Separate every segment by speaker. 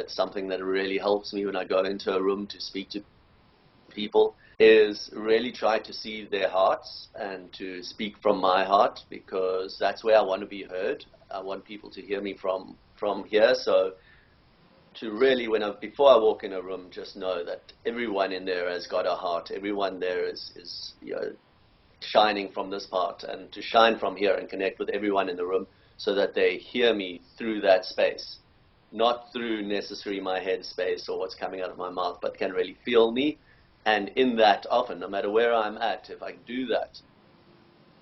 Speaker 1: it's something that really helps me when I go into a room to speak to people, is really try to see their hearts and to speak from my heart, because that's where I want to be heard. I want people to hear me from here. So to really, before I walk in a room, just know that everyone in there has got a heart. Everyone there is shining from this part, and to shine from here and connect with everyone in the room so that they hear me through that space, not through necessarily my head space or what's coming out of my mouth, but can really feel me. And in that, often, no matter where I'm at, if I do that,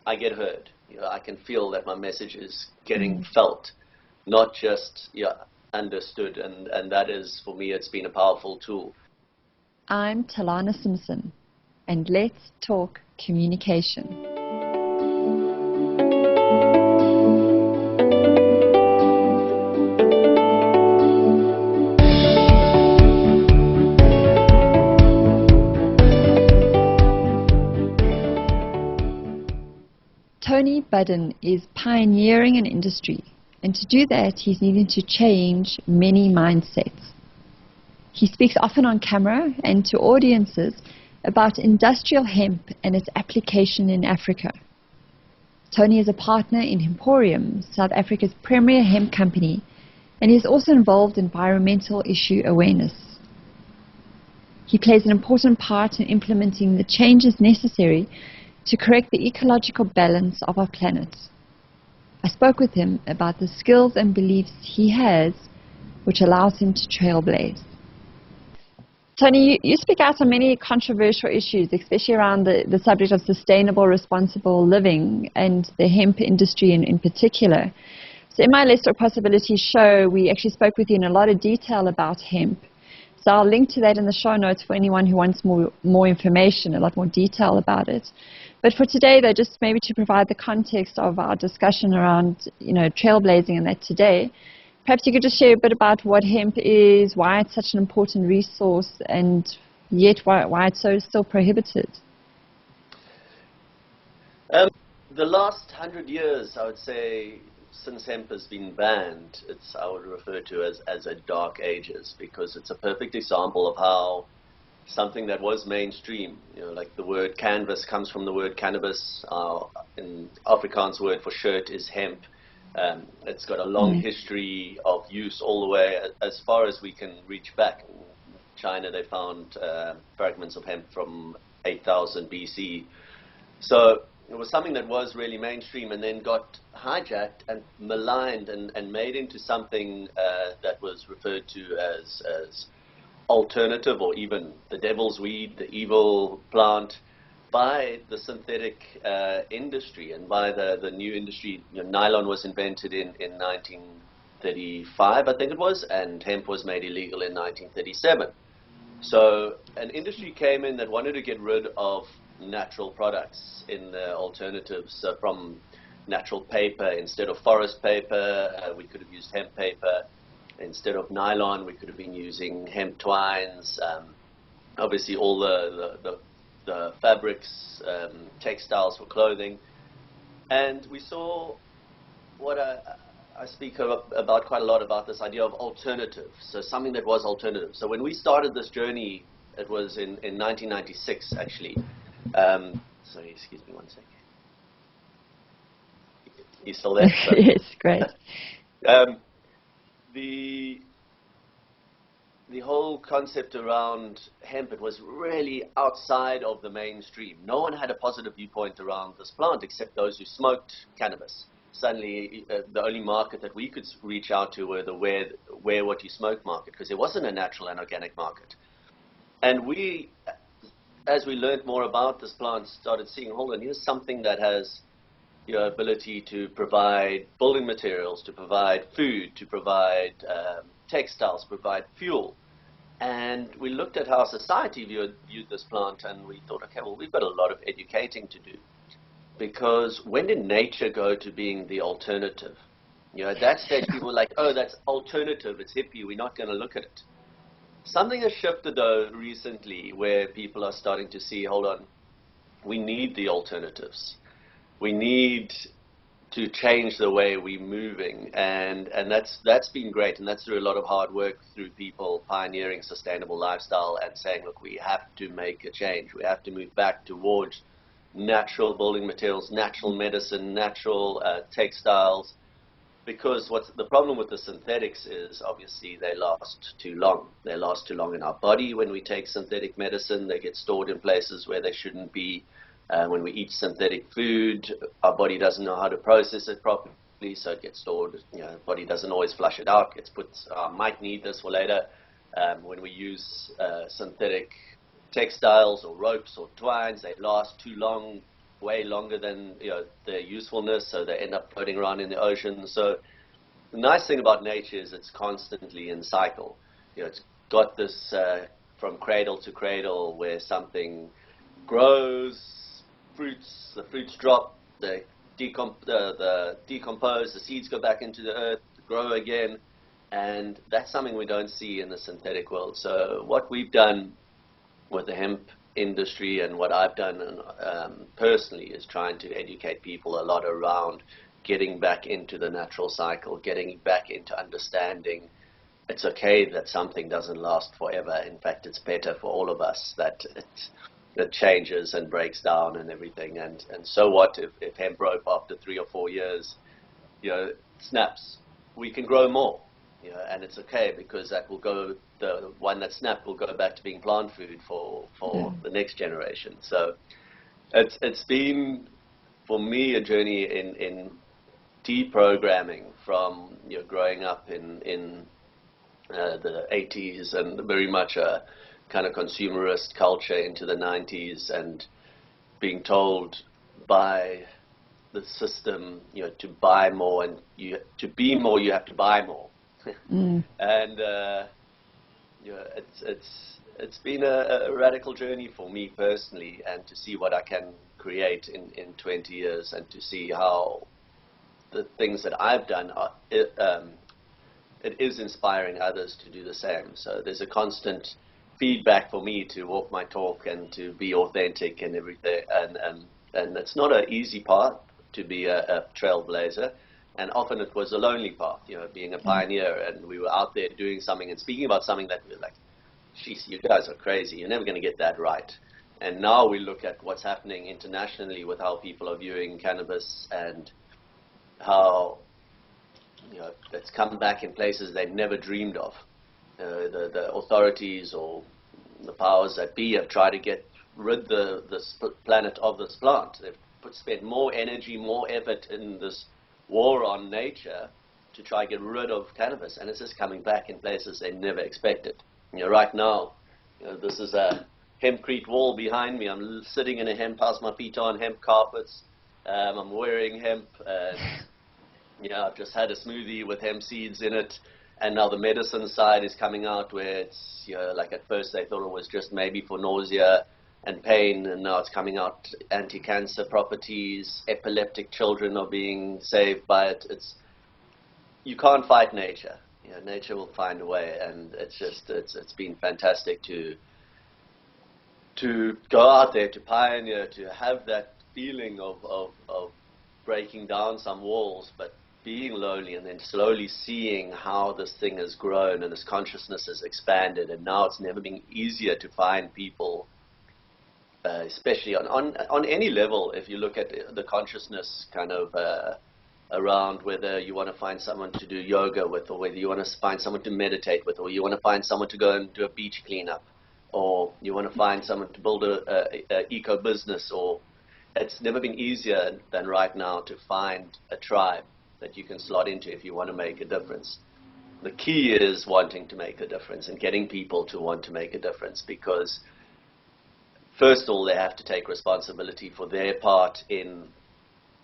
Speaker 1: I get heard. I can feel that my message is getting felt, not just understood. And that is, for me, it's been a powerful tool.
Speaker 2: I'm Telana Simpson, and let's talk communication. Tony Budden is pioneering an industry, and to do that he's needing to change many mindsets. He speaks often on camera and to audiences about industrial hemp and its application in Africa. Tony is a partner in Hemporium, South Africa's premier hemp company, and he is also involved in environmental issue awareness. He plays an important part in implementing the changes necessary to correct the ecological balance of our planet. I spoke with him about the skills and beliefs he has, which allows him to trailblaze. Tony, you speak out on many controversial issues, especially around the subject of sustainable, responsible living and the hemp industry in particular. So in my Lesser Possibilities show, we actually spoke with you in a lot of detail about hemp. So I'll link to that in the show notes for anyone who wants more information, a lot more detail about it. But for today, though, just maybe to provide the context of our discussion around, trailblazing and that today, perhaps you could just share a bit about what hemp is, why it's such an important resource, and yet why it's so still prohibited.
Speaker 1: The last 100 years, I would say, since hemp has been banned, I would refer to as a dark ages, because it's a perfect example of how something that was mainstream, like the word canvas comes from the word cannabis. In Afrikaans word for shirt is hemp. It's got a long history of use all the way as far as we can reach back. In China, they found fragments of hemp from 8000 BC. So it was something that was really mainstream and then got hijacked and maligned and made into something that was referred to as alternative, or even the devil's weed, the evil plant, by the synthetic industry and by the new industry. Nylon was invented in 1935, I think it was, and hemp was made illegal in 1937. So an industry came in that wanted to get rid of natural products in the alternatives. From natural paper, instead of forest paper, we could have used hemp paper. Instead of nylon, we could have been using hemp twines. Obviously, all the fabrics, textiles for clothing. And we saw what I speak about quite a lot, about this idea of alternative. So something that was alternative. So when we started this journey, it was in 1996, actually. Sorry, excuse me one second. You still there?
Speaker 2: Yes, great.
Speaker 1: The whole concept around hemp, it was really outside of the mainstream. No one had a positive viewpoint around this plant except those who smoked cannabis. Suddenly, the only market that we could reach out to were the wear what you smoke market, because there wasn't a natural and organic market. And we, as we learned more about this plant, started seeing, hold on, here's something that has your ability to provide building materials, to provide food, to provide textiles, provide fuel. And we looked at how society viewed this plant, and we thought, okay, well, we've got a lot of educating to do. Because when did nature go to being the alternative? At that stage, people were like, oh, that's alternative, it's hippie, we're not going to look at it. Something has shifted, though, recently, where people are starting to see, hold on, we need the alternatives. We need to change the way we're moving, and that's been great, and that's through a lot of hard work, through people pioneering sustainable lifestyle and saying, look, we have to make a change. We have to move back towards natural building materials, natural medicine, natural textiles, because what's the problem with the synthetics is obviously they last too long. They last too long in our body. When we take synthetic medicine, they get stored in places where they shouldn't be. When we eat synthetic food, our body doesn't know how to process it properly, so it gets stored. The body doesn't always flush it out. Gets put. Might need this for later. When we use synthetic textiles or ropes or twines, they last too long, way longer than their usefulness, so they end up floating around in the ocean. So the nice thing about nature is it's constantly in cycle. It's got this from cradle to cradle, where something grows, the fruits drop, they decompose, the seeds go back into the earth, grow again, and that's something we don't see in the synthetic world. So what we've done with the hemp industry, and what I've done personally, is trying to educate people a lot around getting back into the natural cycle, getting back into understanding it's okay that something doesn't last forever. In fact, it's better for all of us that it changes and breaks down and everything. And so what if hemp rope after 3 or 4 years, snaps? We can grow more, and it's okay, because that will go. The one that snapped will go back to being plant food for the next generation. So it's been, for me, a journey in deprogramming from growing up in the 80s and very much a kind of consumerist culture into the 90s, and being told by the system to buy more, and to be more you have to buy more. And it's been a radical journey for me personally, and to see what I can create in 20 years, and to see how the things that I've done it is inspiring others to do the same. So there's a constant feedback for me to walk my talk and to be authentic and everything, and it's not an easy path to be a trailblazer, and often it was a lonely path, being a pioneer, and we were out there doing something and speaking about something that we were like, geez, you guys are crazy, you're never going to get that right. And now we look at what's happening internationally with how people are viewing cannabis, and how it's come back in places they never dreamed of. The authorities or the powers that be have tried to get rid the planet of this plant. They've spent more energy, more effort in this war on nature to try to get rid of cannabis, and it's just coming back in places they never expected. Right now, this is a hempcrete wall behind me. I'm sitting in a hemp house, my feet are on hemp carpets. I'm wearing hemp. I've just had a smoothie with hemp seeds in it, and now the medicine side is coming out, where it's, like at first they thought it was just maybe for nausea and pain, and now it's coming out anti-cancer properties. Epileptic children are being saved by it. You can't fight nature. Nature will find a way, and it's been fantastic to go out there, to pioneer, to have that feeling of breaking down some walls, but being lonely, and then slowly seeing how this thing has grown and this consciousness has expanded, and now it's never been easier to find people, especially on any level. If you look at the consciousness kind of around whether you want to find someone to do yoga with, or whether you want to find someone to meditate with, or you want to find someone to go and do a beach cleanup, or you want to find someone to build a eco business, or it's never been easier than right now to find a tribe that you can slot into if you want to make a difference. The key is wanting to make a difference and getting people to want to make a difference, because first of all, they have to take responsibility for their part in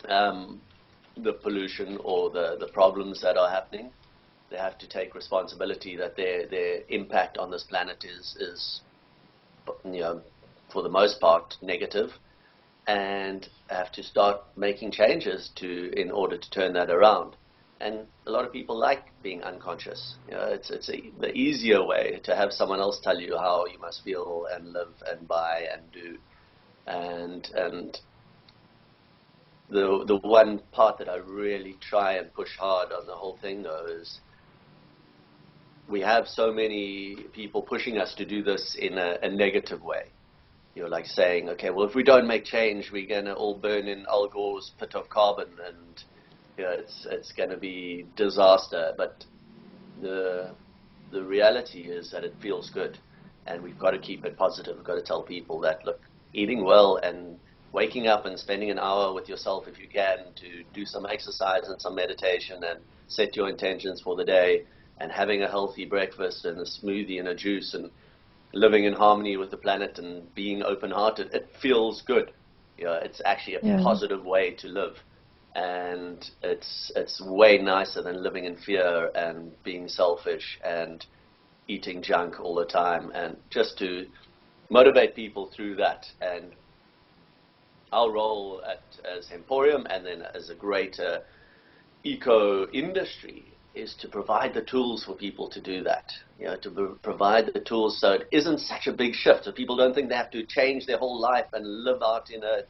Speaker 1: the pollution or the problems that are happening. They have to take responsibility that their impact on this planet is for the most part negative, and have to start making changes in order to turn that around. And a lot of people like being unconscious. It's the easier way to have someone else tell you how you must feel and live and buy and do. And the one part that I really try and push hard on the whole thing, though, is we have so many people pushing us to do this in a negative way. You know, like saying, okay, well, if we don't make change, we're going to all burn in Al Gore's pit of carbon, and you know, it's going to be disaster. But the reality is that it feels good, and we've got to keep it positive. We've got to tell people that, look, eating well and waking up and spending an hour with yourself if you can to do some exercise and some meditation and set your intentions for the day, and having a healthy breakfast and a smoothie and a juice and living in harmony with the planet and being open-hearted, it feels good. You know, it's actually a positive way to live, and it's way nicer than living in fear and being selfish and eating junk all the time. And just to motivate people through that, and our role as Hemporium and then as a greater eco industry is to provide the tools for people to do that. You know, to provide the tools so it isn't such a big shift, so people don't think they have to change their whole life and live out in a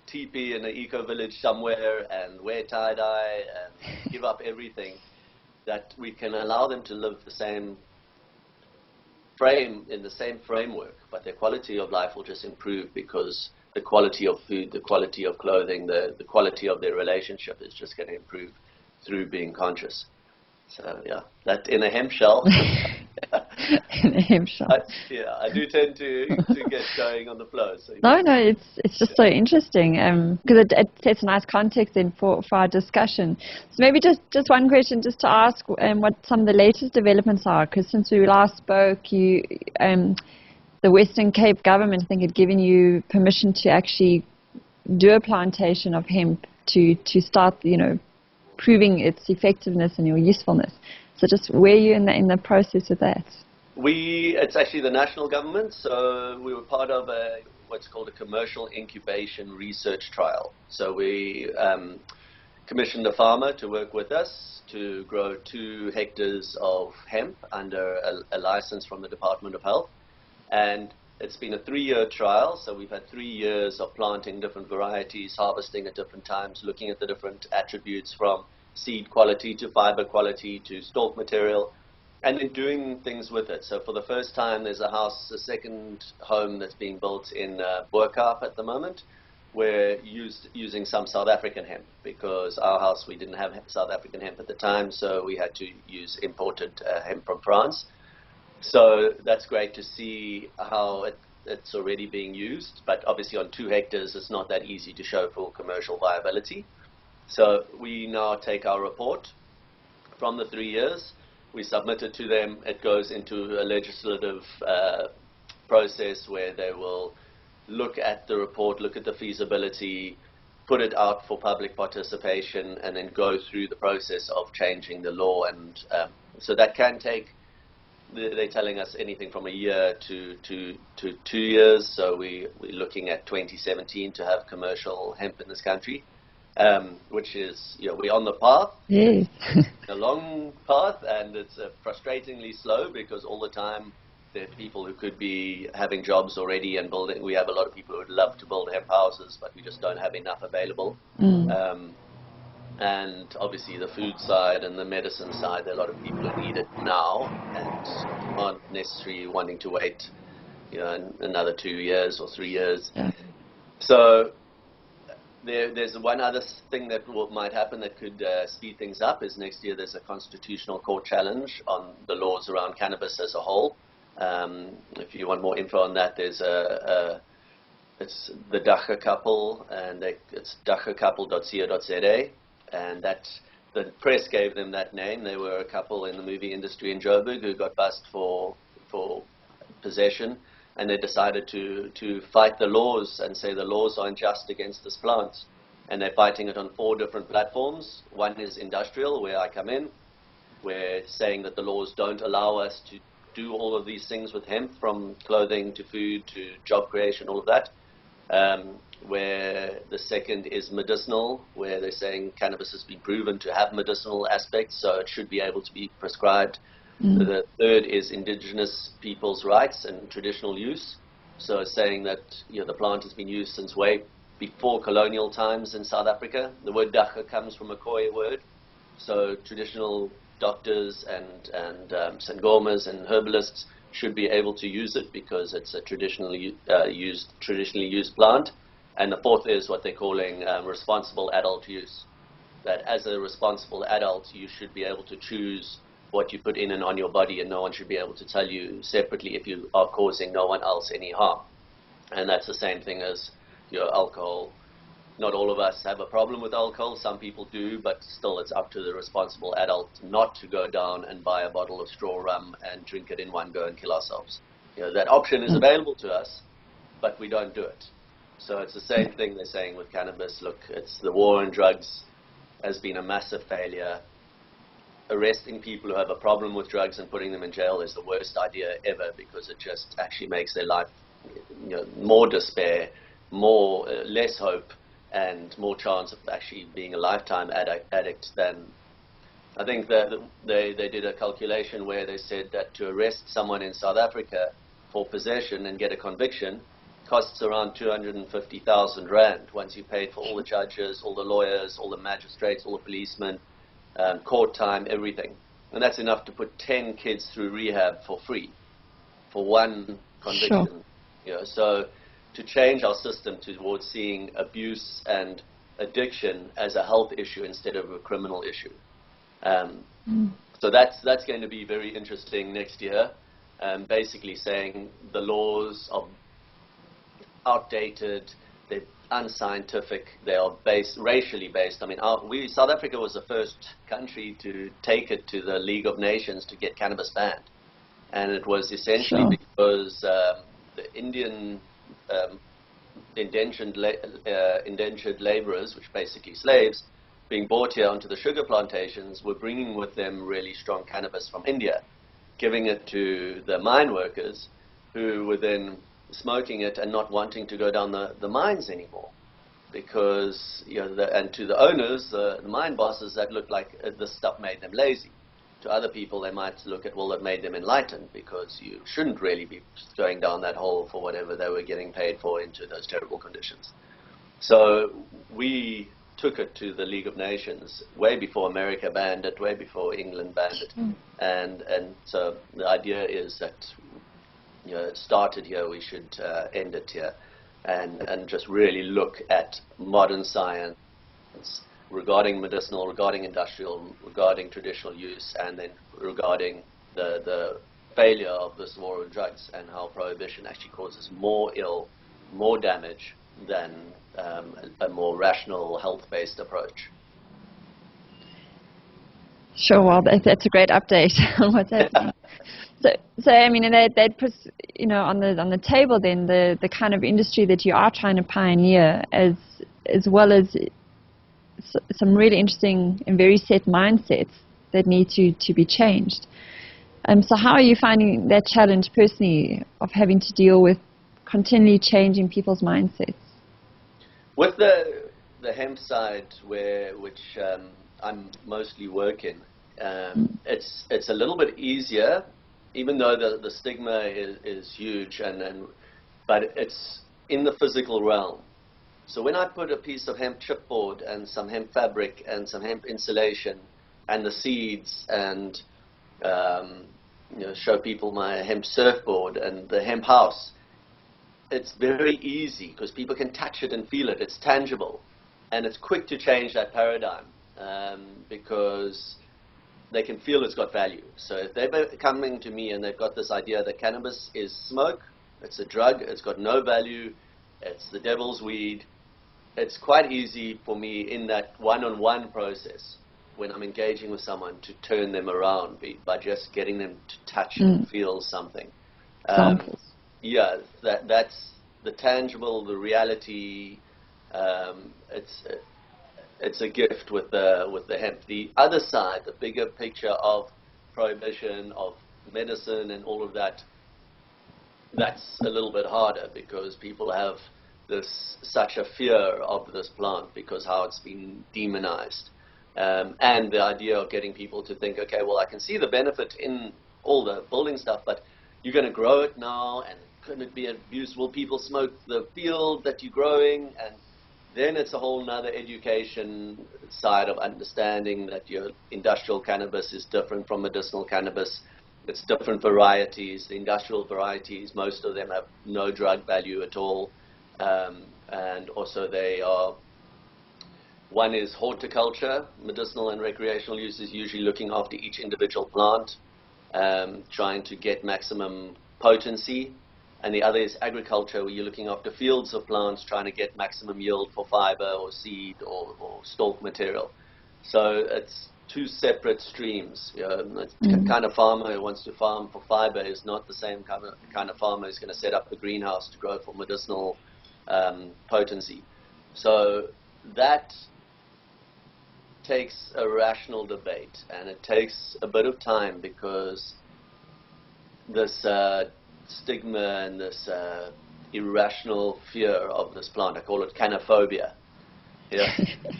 Speaker 1: teepee in an eco village somewhere and wear tie-dye and give up everything. That we can allow them to live the same frame, in the same framework, but their quality of life will just improve, because the quality of food, the quality of clothing, the quality of their relationship is just going to improve through being conscious. So yeah, that in a hemp shell.
Speaker 2: In a hemp shell.
Speaker 1: I do tend to get going on the flow. So
Speaker 2: no, it's just so interesting, because it sets a nice context in for our discussion. So maybe just one question, just to ask what some of the latest developments are, because since we last spoke, the Western Cape government, I think, had given you permission to actually do a plantation of hemp to start, proving its effectiveness and your usefulness. So just where are you in the process of that?
Speaker 1: It's actually the national government, so we were part of what's called a commercial incubation research trial. So we commissioned a farmer to work with us to grow 2 hectares of hemp under a license from the Department of Health. And it's been a 3-year trial, so we've had 3 years of planting different varieties, harvesting at different times, looking at the different attributes from seed quality to fiber quality to stalk material, and then doing things with it. So for the first time, there's a second home that's being built in Boerkaap at the moment. We're using some South African hemp, because our house, we didn't have South African hemp at the time, so we had to use imported hemp from France. So that's great to see how it's already being used, but obviously on 2 hectares it's not that easy to show full commercial viability. So we now take our report from the 3 years, we submit it to them, it goes into a legislative process where they will look at the report, look at the feasibility, put it out for public participation, and then go through the process of changing the law. And so that can take, they're telling us, anything from a year to 2 years. So we're looking at 2017 to have commercial hemp in this country, which is, we're on the path.
Speaker 2: Yes.
Speaker 1: A long path, and it's frustratingly slow, because all the time there are people who could be having jobs already and building. We have a lot of people who would love to build hemp houses, but we just don't have enough available. And obviously the food side and the medicine side, there are a lot of people who need it now and aren't necessarily wanting to wait, another 2 years or 3 years.
Speaker 2: Yeah.
Speaker 1: So there's one other thing that might happen that could speed things up, is next year there's a constitutional court challenge on the laws around cannabis as a whole. If you want more info on that, there's it's the Dacha couple, and it's dachacouple.co.za. And the press gave them that name. They were a couple in the movie industry in Joburg who got busted for possession, and they decided to fight the laws and say the laws are unjust against this plant. And they're fighting it on 4 different platforms. One is industrial, where I come in. We're saying that the laws don't allow us to do all of these things with hemp, from clothing to food to job creation, all of that. Where the second is medicinal, where they're saying cannabis has been proven to have medicinal aspects, so it should be able to be prescribed. The third is indigenous people's rights and traditional use, so saying that the plant has been used since way before colonial times in South Africa. The word dagga comes from a Khoi word. So traditional doctors and sangomas and herbalists should be able to use it because it's a traditionally used plant. And the fourth is what they're calling responsible adult use. That as a responsible adult, you should be able to choose what you put in and on your body, and no one should be able to tell you separately if you are causing no one else any harm. And that's the same thing as your alcohol. Not all of us have a problem with alcohol. Some people do, but still it's up to the responsible adult not to go down and buy a bottle of straw rum and drink it in one go and kill ourselves. That option is available to us, but we don't do it. So it's the same thing they're saying with cannabis. Look, it's the war on drugs has been a massive failure. Arresting people who have a problem with drugs and putting them in jail is the worst idea ever, because it just actually makes their life more despair, less hope, and more chance of actually being a lifetime addict than. I think that they did a calculation where they said that to arrest someone in South Africa for possession and get a conviction costs around 250,000 rand once you paid for all the judges, all the lawyers, all the magistrates, all the policemen, court time, everything. And that's enough to put 10 kids through rehab for free for one conviction.
Speaker 2: Sure.
Speaker 1: So to change our system towards seeing abuse and addiction as a health issue instead of a criminal issue. So that's going to be very interesting next year. Basically saying the laws are outdated, they're unscientific, they are racially based. I mean, South Africa was the first country to take it to the League of Nations to get cannabis banned. And it was essentially because the Indian indentured laborers, which basically slaves, being brought here onto the sugar plantations, were bringing with them really strong cannabis from India, giving it to the mine workers, who were then smoking it and not wanting to go down the mines anymore, because and to the owners, the mine bosses, that looked like this stuff made them lazy. To other people, they might look at, well, it made them enlightened, because you shouldn't really be going down that hole for whatever they were getting paid for into those terrible conditions. So we took it to the League of Nations way before America banned it, way before England banned it. And so the idea is that it started here, we should end it here, and just really look at modern science regarding medicinal, regarding industrial, regarding traditional use, and then regarding the failure of this war on drugs, and how prohibition actually causes more ill, more damage than a more rational, health-based approach.
Speaker 2: Sure, well, that's a great update on what's happening. So I mean, that puts, on the table then the kind of industry that you are trying to pioneer, as well as some really interesting and very set mindsets that need to be changed. So how are you finding that challenge personally of having to deal with continually changing people's mindsets?
Speaker 1: With the hemp side, which I'm mostly working, it's a little bit easier, even though the stigma is huge, but it's in the physical realm. So when I put a piece of hemp chipboard and some hemp fabric and some hemp insulation and the seeds and show people my hemp surfboard and the hemp house, it's very easy because people can touch it and feel it. It's tangible, and it's quick to change that paradigm because they can feel it's got value. So if they're coming to me and they've got this idea that cannabis is smoke, it's a drug, it's got no value, it's the devil's weed, it's quite easy for me in that one-on-one process when I'm engaging with someone to turn them around by just getting them to touch and feel something. Yeah, that's the tangible, the reality. It's a gift with the hemp. The other side, the bigger picture of prohibition, of medicine, and all of that, that's a little bit harder because people have such a fear of this plant because how it's been demonized, and the idea of getting people to think, okay, well, I can see the benefit in all the building stuff, but you're going to grow it now, and couldn't it be abused? Will people smoke the field that you're growing? And then it's a whole nother education side of understanding that your industrial cannabis is different from medicinal cannabis. It's different varieties. The industrial varieties, most of them have no drug value at all. And also they are, one is horticulture, medicinal and recreational use is usually looking after each individual plant, trying to get maximum potency. And the other is agriculture, where you're looking after fields of plants, trying to get maximum yield for fiber or seed or stalk material. So it's two separate streams. The kind of farmer who wants to farm for fiber is not the same kind of farmer who's going to set up the greenhouse to grow for medicinal potency. So that takes a rational debate, and it takes a bit of time, because this stigma and this irrational fear of this plant, I call it canophobia. Yeah,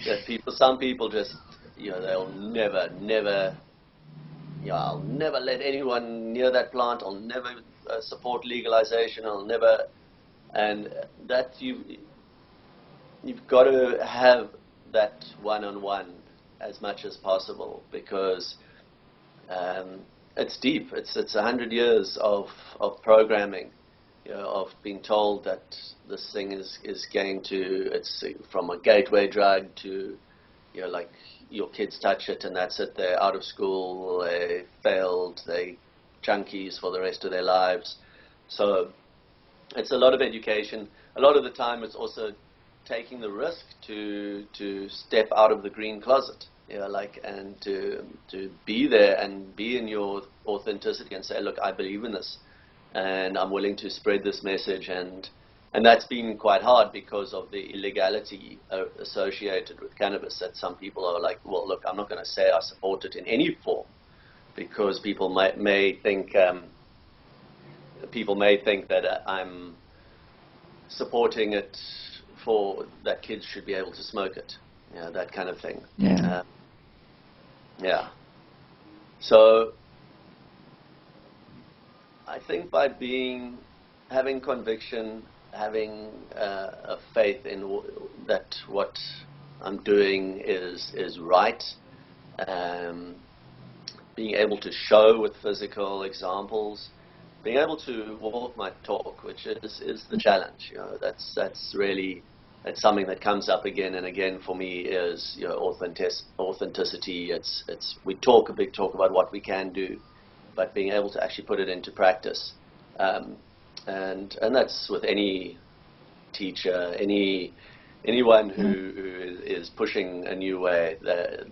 Speaker 1: that some people just, they'll never, I'll never let anyone near that plant. I'll never support legalization. I'll never, and that you've got to have that one-on-one as much as possible, because it's deep. It's 100 years of programming, of being told that this thing is going to, it's from a gateway drug to, like your kids touch it and that's it. They're out of school. They failed. They junkies for the rest of their lives. So it's a lot of education. A lot of the time, it's also taking the risk to step out of the green closet. And to be there and be in your authenticity and say, look, I believe in this, and I'm willing to spread this message, and that's been quite hard because of the illegality associated with cannabis. That some people are like, well, look, I'm not going to say I support it in any form, because people may think that I'm supporting it for that kids should be able to smoke it, that kind of thing. Yeah. So I think by having conviction, having a faith in that what I'm doing is right, being able to show with physical examples, being able to walk my talk, which is the challenge. That's really. It's something that comes up again and again for me, is authenticity. We talk a big talk about what we can do, but being able to actually put it into practice, and that's with any teacher, anyone who is pushing a new way.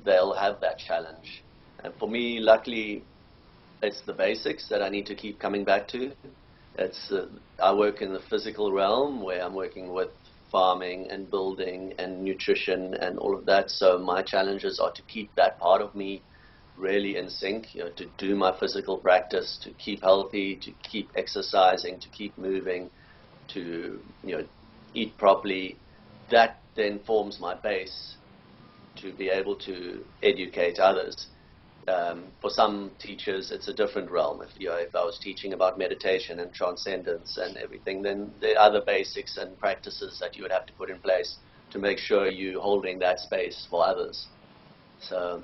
Speaker 1: They'll have that challenge. And for me, luckily, it's the basics that I need to keep coming back to. I work in the physical realm, where I'm working with farming and building and nutrition and all of that. So my challenges are to keep that part of me really in sync, to do my physical practice, to keep healthy, to keep exercising, to keep moving, to eat properly. That then forms my base to be able to educate others. For some teachers, it's a different realm. If I was teaching about meditation and transcendence and everything, then there are other basics and practices that you would have to put in place to make sure you're holding that space for others. So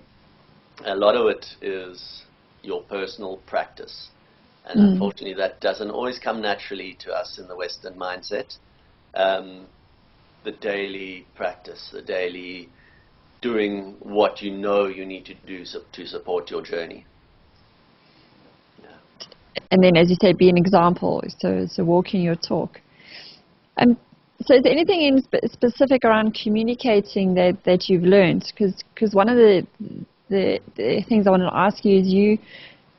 Speaker 1: a lot of it is your personal practice. And unfortunately, that doesn't always come naturally to us in the Western mindset. The daily practice, the daily doing what you need to do to support your journey.
Speaker 2: And then, as you say, be an example, so walking your talk. So is there anything in specific around communicating that you've learned? Because one of the things I wanted to ask you is you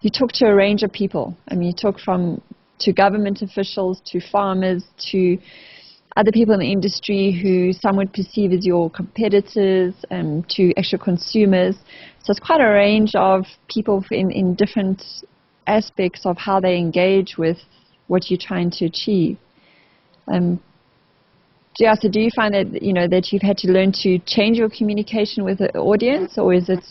Speaker 2: talk to a range of people. I mean, you talk to government officials, to farmers, to other people in the industry who some would perceive as your competitors, to actual consumers. So it's quite a range of people in different aspects of how they engage with what you're trying to achieve. So do you find that that you've had to learn to change your communication with the audience, or is it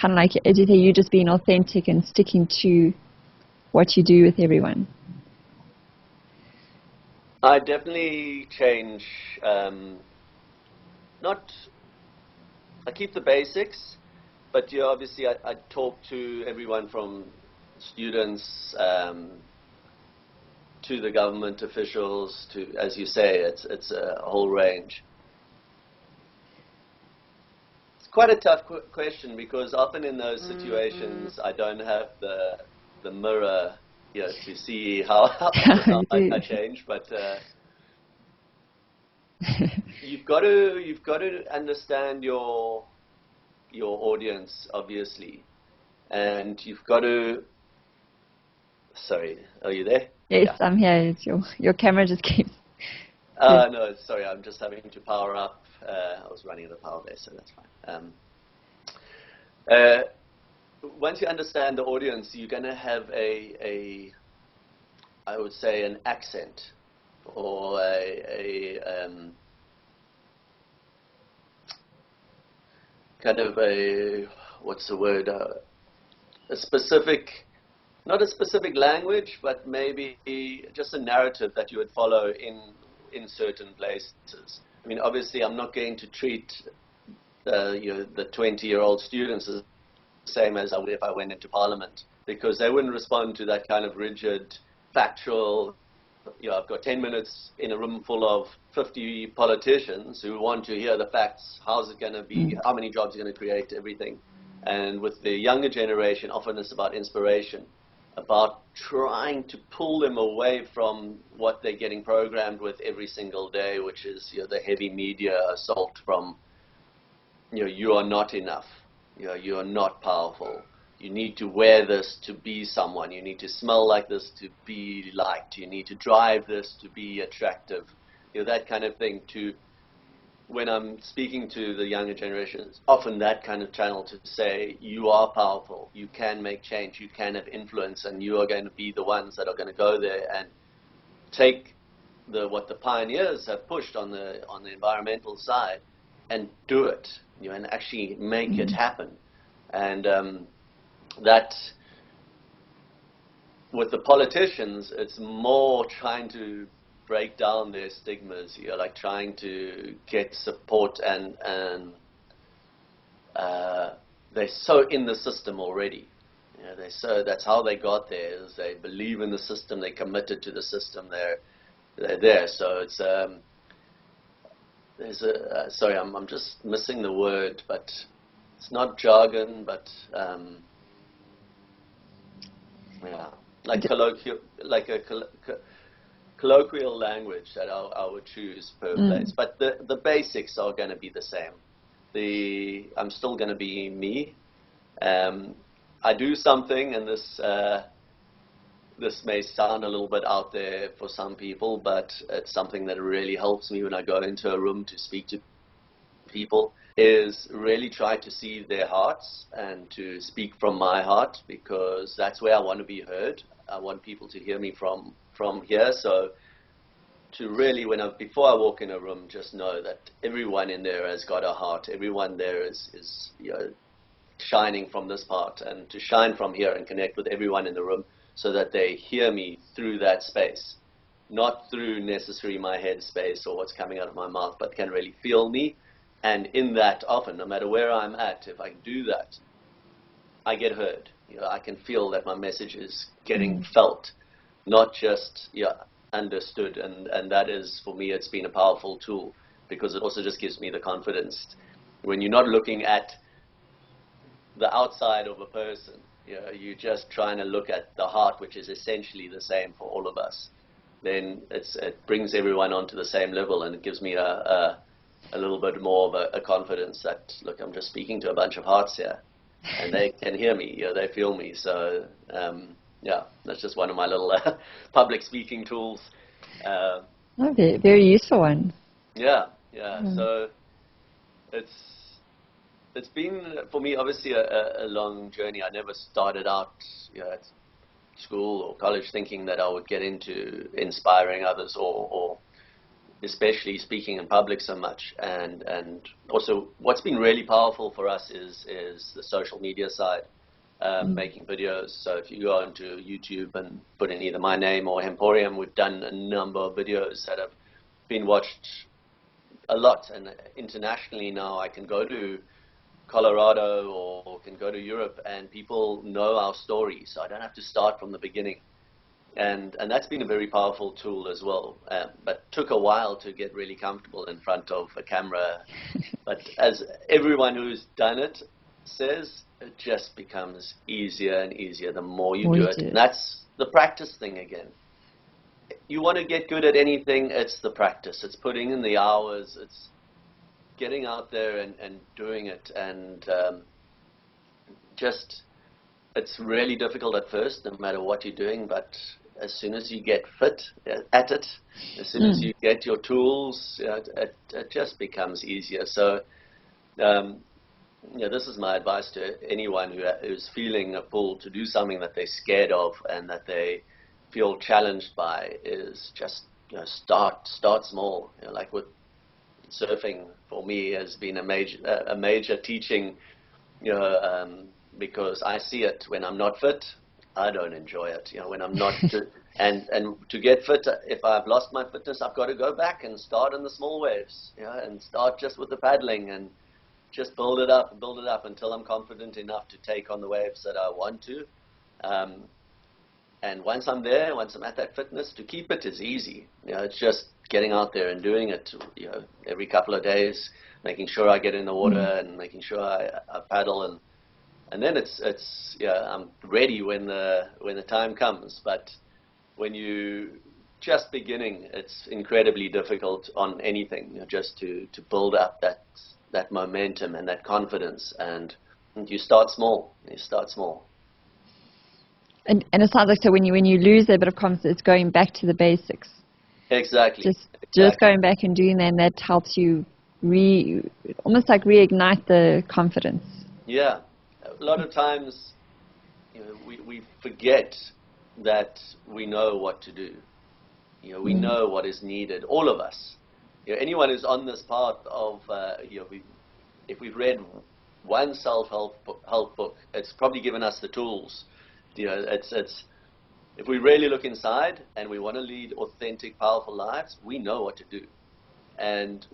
Speaker 2: kind of like, as you say, you just being authentic and sticking to what you do with everyone?
Speaker 1: I definitely change I keep the basics, but obviously I talk to everyone from students to the government officials to, as you say, it's a whole range. It's quite a tough question because often in those situations I don't have the mirror, to see how I change, but you've got to understand your audience, obviously, and you've got to. Sorry, are you there?
Speaker 2: Yes, yeah. I'm here. It's your camera just came.
Speaker 1: No, sorry, I'm just having to power up. I was running the power there, so that's fine. Once you understand the audience, you're going to have I would say, an accent, or kind of what's the word? A specific. Not a specific language, but maybe just a narrative that you would follow in certain places. I mean, obviously, I'm not going to treat the 20-year-old students as the same as I would if I went into Parliament, because they wouldn't respond to that kind of rigid, factual. I've got 10 minutes in a room full of 50 politicians who want to hear the facts. How's it going to be? How many jobs are going to create? Everything. And with the younger generation, often it's about inspiration, about trying to pull them away from what they're getting programmed with every single day, which is the heavy media assault from, you are not enough, you are not powerful, you need to wear this to be someone, you need to smell like this to be liked, you need to drive this to be attractive, that kind of thing. When I'm speaking to the younger generations, often that kind of channel to say, you are powerful, you can make change, you can have influence, and you are going to be the ones that are going to go there and take what the pioneers have pushed on the environmental side and do it, and actually make it happen. And that, with the politicians, it's more trying to break down their stigmas, like trying to get support, and they're so in the system already. That's how they got there, is they believe in the system, they're committed to the system, they're there. So it's sorry, I'm just missing the word, but it's not jargon, but like colloquial language that I would choose per place, but the basics are going to be the same. I'm still going to be me. I do something, and this may sound a little bit out there for some people, but it's something that really helps me when I go into a room to speak to people, is really try to see their hearts and to speak from my heart, because that's where I want to be heard. I want people to hear me from here. So to really, before I walk in a room, just know that everyone in there has got a heart. Everyone there is shining from this part, and to shine from here and connect with everyone in the room so that they hear me through that space, not through necessarily my head space or what's coming out of my mouth, but can really feel me. And in that, often, no matter where I'm at, if I do that, I get heard. I can feel that my message is getting felt, not just understood. And that is, for me, it's been a powerful tool, because it also just gives me the confidence. When you're not looking at the outside of a person, you're just trying to look at the heart, which is essentially the same for all of us, then it brings everyone onto the same level, and it gives me a little bit more of a confidence that, look, I'm just speaking to a bunch of hearts here, and they can hear me, they feel me. So that's just one of my little public speaking tools.
Speaker 2: Very, very useful one.
Speaker 1: So it's been, for me, obviously a long journey. I never started out at school or college thinking that I would get into inspiring others, or especially speaking in public so much. And also what's been really powerful for us is the social media side, making videos. So if you go onto YouTube and put in either my name or Hemporium, we've done a number of videos that have been watched a lot, and internationally now I can go to Colorado or can go to Europe and people know our story, so I don't have to start from the beginning. And that's been a very powerful tool as well, but took a while to get really comfortable in front of a camera. But as everyone who's done it says, it just becomes easier and easier the more you do it. And that's the practice thing again. You want to get good at anything, it's the practice. It's putting in the hours, it's getting out there and doing it. And it's really difficult at first, no matter what you're doing, but as soon as you get fit at it, as soon as you get your tools, it just becomes easier. So, this is my advice to anyone who's feeling a pull to do something that they're scared of and that they feel challenged by, is just start small. Like with surfing, for me, has been a major teaching. Because I see it when I'm not fit, I don't enjoy it. When I'm not, and to get fit, if I've lost my fitness, I've got to go back and start in the small waves, and start just with the paddling and just build it up until I'm confident enough to take on the waves that I want to. And once I'm there, once I'm at that fitness, to keep it is easy. It's just getting out there and doing it. Every couple of days, making sure I get in the water and making sure I paddle and then I'm ready when the time comes. But when you just beginning, it's incredibly difficult on anything, just to build up that momentum and that confidence. And you start small.
Speaker 2: And it sounds like, so when you lose a bit of confidence, it's going back to the basics.
Speaker 1: Exactly.
Speaker 2: Just going back and doing that, and that helps you almost like reignite the confidence.
Speaker 1: Yeah. A lot of times, we forget that we know what to do. We know what is needed. All of us. Anyone who's on this path of, if we've read one self-help book, it's probably given us the tools. If we really look inside and we want to lead authentic, powerful lives, we know what to do. And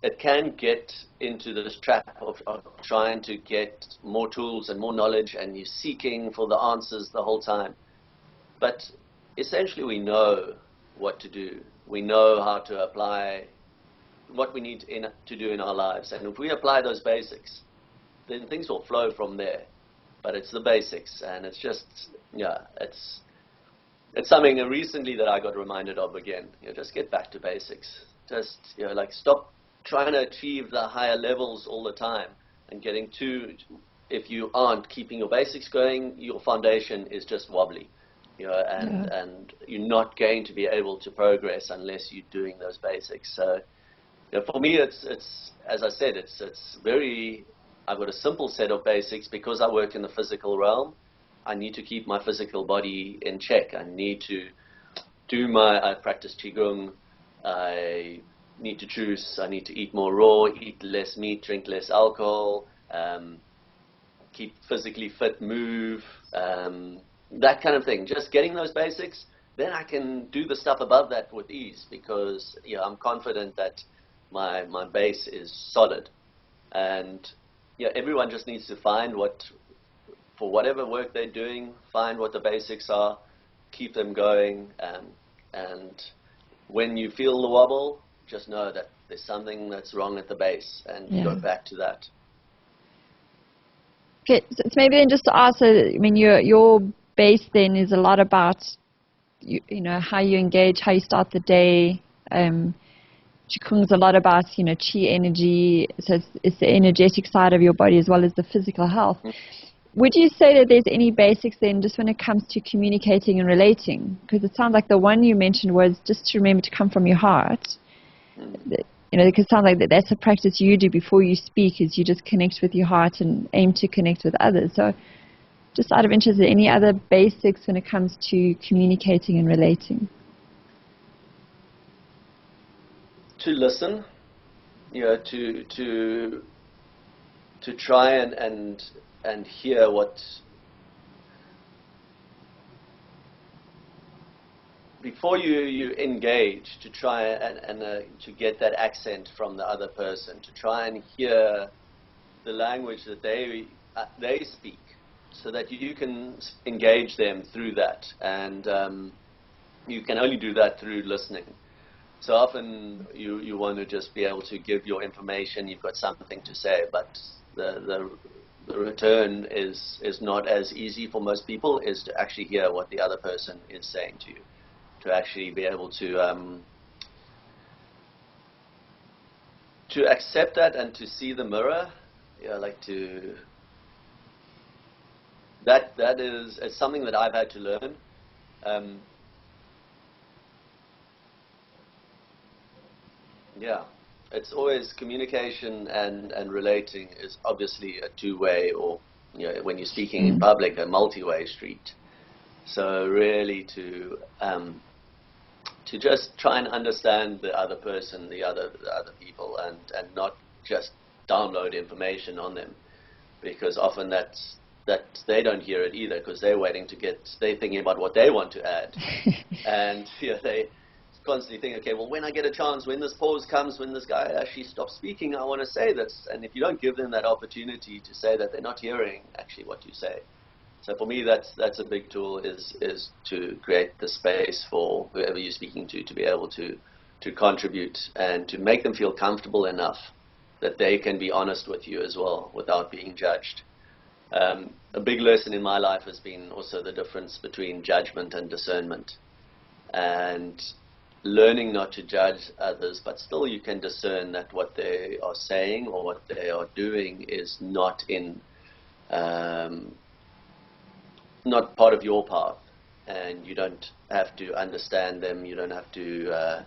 Speaker 1: it can get into this trap of trying to get more tools and more knowledge, and you're seeking for the answers the whole time. But essentially we know what to do. We know how to apply what we need to do in our lives. And if we apply those basics, then things will flow from there. But it's the basics, and it's just, it's something recently that I got reminded of again. Just get back to basics. Just, stop trying to achieve the higher levels all the time and getting if you aren't keeping your basics going, your foundation is just wobbly, and you're not going to be able to progress unless you're doing those basics. So, for me, it's as I said, it's very, I've got a simple set of basics because I work in the physical realm. I need to keep my physical body in check. I need to I practice Qigong. I need to choose. I need to eat more raw, eat less meat, drink less alcohol, keep physically fit, move, that kind of thing. Just getting those basics, then I can do the stuff above that with ease because I'm confident that my base is solid. And everyone just needs to find for whatever work they're doing, find what the basics are, keep them going, and when you feel the wobble, just know that there's something that's wrong at the base, and go back to that.
Speaker 2: Okay, so maybe then just to ask, your base then is a lot about, how you engage, how you start the day. Qigong is a lot about, qi energy, so it's the energetic side of your body as well as the physical health. Would you say that there's any basics then just when it comes to communicating and relating? Because it sounds like the one you mentioned was just to remember to come from your heart. Because it sounds like that's a practice you do before you speak, is you just connect with your heart and aim to connect with others. So just out of interest, are there any other basics when it comes to communicating and relating?
Speaker 1: To listen, to try and hear what before you engage, to try and to get that accent from the other person, to try and hear the language that they speak, so that you can engage them through that. And you can only do that through listening. So often you want to just be able to give your information, you've got something to say, but the return is not as easy for most people, is to actually hear what the other person is saying to you, to actually be able to accept that and to see the mirror. That is something that I've had to learn. Yeah, it's always communication and relating is obviously a two-way, or when you're speaking in public, a multi-way street. So really to just try and understand the other person, the other people, and not just download information on them, because often that they don't hear it either, because they're thinking about what they want to add, and they constantly think, okay, well, when I get a chance, when this pause comes, when this guy actually stops speaking, I want to say this. And if you don't give them that opportunity to say that, they're not hearing actually what you say. So for me, that's a big tool, is to create the space for whoever you're speaking to be able to contribute, and to make them feel comfortable enough that they can be honest with you as well without being judged. A big lesson in my life has been also the difference between judgment and discernment, and learning not to judge others, but still you can discern that what they are saying or what they are doing is not not part of your path, and you don't have to understand them, you don't have to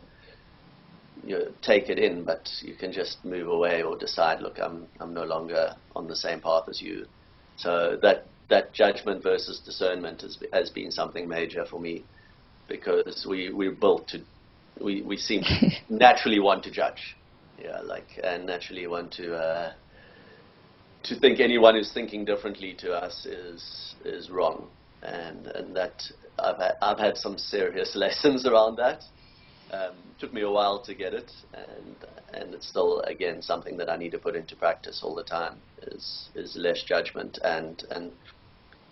Speaker 1: take it in, but you can just move away or decide, look, I'm no longer on the same path as you. So that judgment versus discernment has been something major for me, because we're built to, we seem to naturally want to judge, and naturally want to think anyone who's thinking differently to us is wrong, and that I've had some serious lessons around that. Took me a while to get it, and it's still, again, something that I need to put into practice all the time, is less judgment. And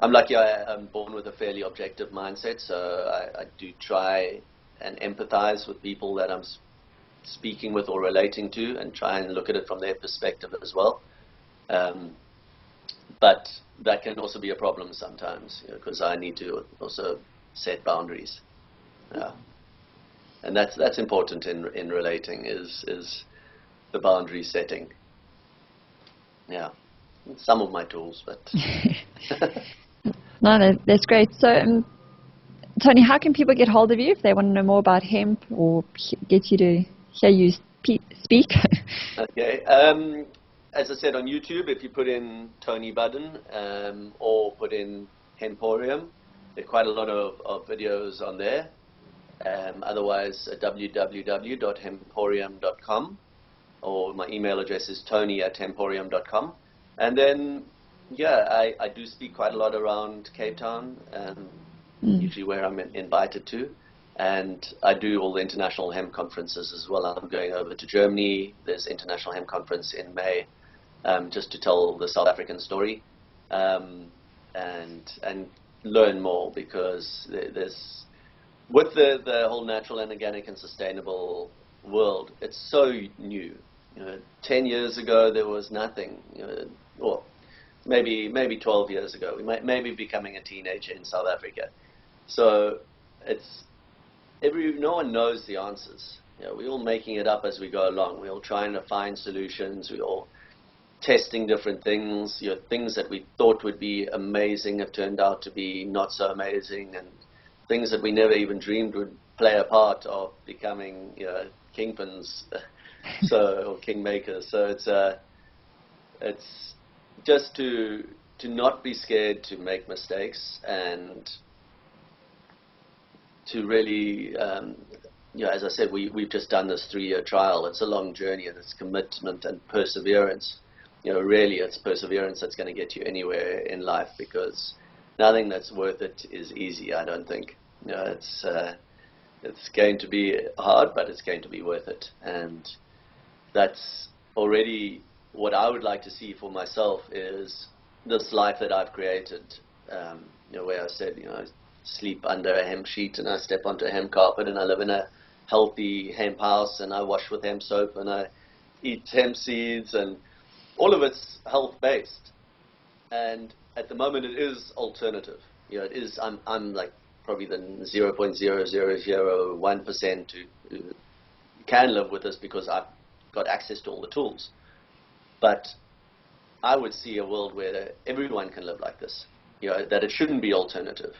Speaker 1: I'm lucky I'm born with a fairly objective mindset, so I do try and empathize with people that I'm speaking with or relating to, and try and look at it from their perspective as well. But that can also be a problem sometimes, because I need to also set boundaries. And that's important in relating, is the boundary setting. Yeah, some of my tools, but
Speaker 2: no, that's great. So, Tony, how can people get hold of you if they want to know more about hemp, or get you to hear you speak?
Speaker 1: Okay. As I said, on YouTube, if you put in Tony Budden, or put in Hemporium, there are quite a lot of videos on there. Otherwise, www.hemporium.com, or my email address is tony@hemporium.com. And then, I do speak quite a lot around Cape Town, usually where I'm invited to. And I do all the international hemp conferences as well. I'm going over to Germany. There's International Hemp Conference in May, just to tell the South African story, and learn more, because there's, with the whole natural and organic and sustainable world, it's so new. 10 years ago there was nothing, or maybe 12 years ago. We might be becoming a teenager in South Africa. So no one knows the answers. We're all making it up as we go along. We're all trying to find solutions. We're all testing different things. Things that we thought would be amazing have turned out to be not so amazing, and things that we never even dreamed would play a part of becoming kingpins, or kingmakers. So it's just to not be scared to make mistakes, and to really, as I said, we've just done this 3-year trial. It's a long journey, and it's commitment and perseverance. Really, it's perseverance that's going to get you anywhere in life, because nothing that's worth it is easy, I don't think. It's going to be hard, but it's going to be worth it. And that's already what I would like to see for myself, is this life that I've created, where I said, I sleep under a hemp sheet and I step onto a hemp carpet and I live in a healthy hemp house and I wash with hemp soap and I eat hemp seeds, and all of it's health-based. And at the moment it is alternative. It is, I'm like probably the 0.0001% who can live with this because I've got access to all the tools. But I would see a world where everyone can live like this, that it shouldn't be alternative,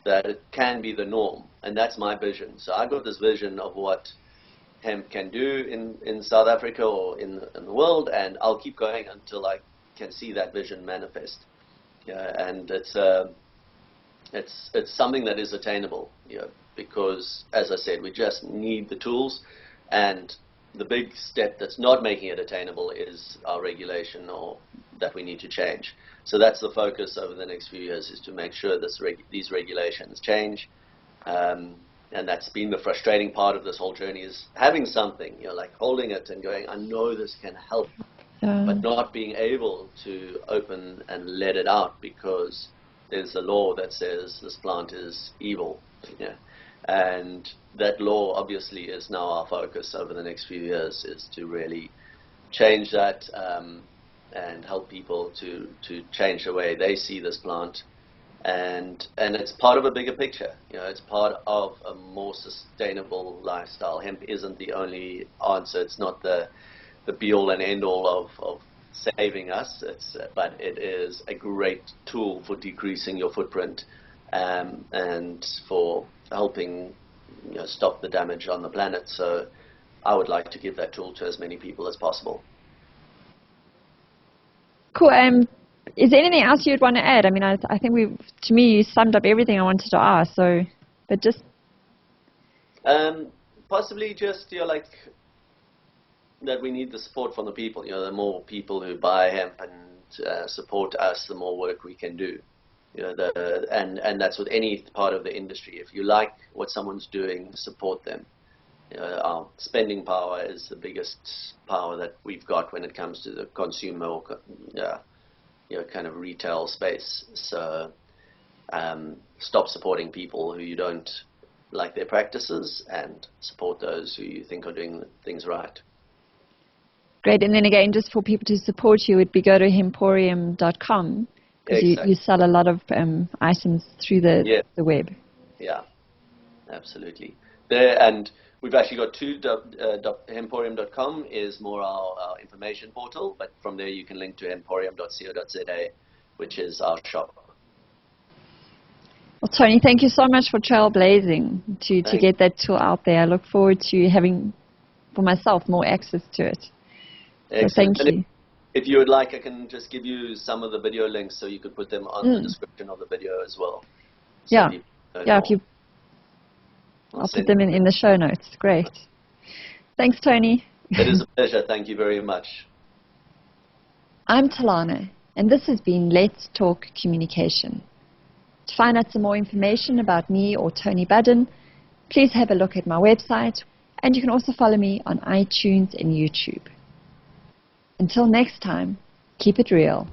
Speaker 1: that it can be the norm. And that's my vision. So I've got this vision of what hemp can do in South Africa or in the world, and I'll keep going until I can see that vision manifest. And it's something that is attainable, because, as I said, we just need the tools. And the big step that's not making it attainable is our regulation, or that we need to change. So that's the focus over the next few years, is to make sure these regulations change. And that's been the frustrating part of this whole journey, is having something, like holding it and going, I know this can help, but not being able to open and let it out because there's a law that says this plant is evil. And that law obviously is now our focus over the next few years, is to really change that, and help people to change the way they see this plant. And it's part of a bigger picture. It's part of a more sustainable lifestyle. Hemp isn't the only answer. It's not the be-all and end-all of saving us. But it is a great tool for decreasing your footprint, and for helping stop the damage on the planet. So I would like to give that tool to as many people as possible.
Speaker 2: Cool. Is there anything else you'd want to add? I mean, I think to me, you summed up everything I wanted to ask. So, but just
Speaker 1: possibly just like that we need the support from the people. The more people who buy hemp and support us, the more work we can do. And that's with any part of the industry. If you like what someone's doing, support them. Our spending power is the biggest power that we've got when it comes to the consumer or kind of retail space. So stop supporting people who you don't like their practices, and support those who you think are doing things right.
Speaker 2: Great. And then again, just for people to support you, would be go to hemporium.com, because you sell a lot of items through the web.
Speaker 1: Yeah, absolutely. There, and we've actually got two. Hemporium.com is more our information portal, but from there you can link to hemporium.co.za, which is our shop.
Speaker 2: Well, Tony, thank you so much for Trailblazing to get that tool out there. I look forward to having, for myself, more access to it.
Speaker 1: Excellent.
Speaker 2: So thank you.
Speaker 1: If you would like, I can just give you some of the video links so you could put them on the description of the video as well. So
Speaker 2: I'll put them in the show notes. Great. Thanks, Tony.
Speaker 1: It is a pleasure. Thank you very much.
Speaker 2: I'm Telana, and this has been Let's Talk Communication. To find out some more information about me or Tony Budden, please have a look at my website, and you can also follow me on iTunes and YouTube. Until next time, keep it real.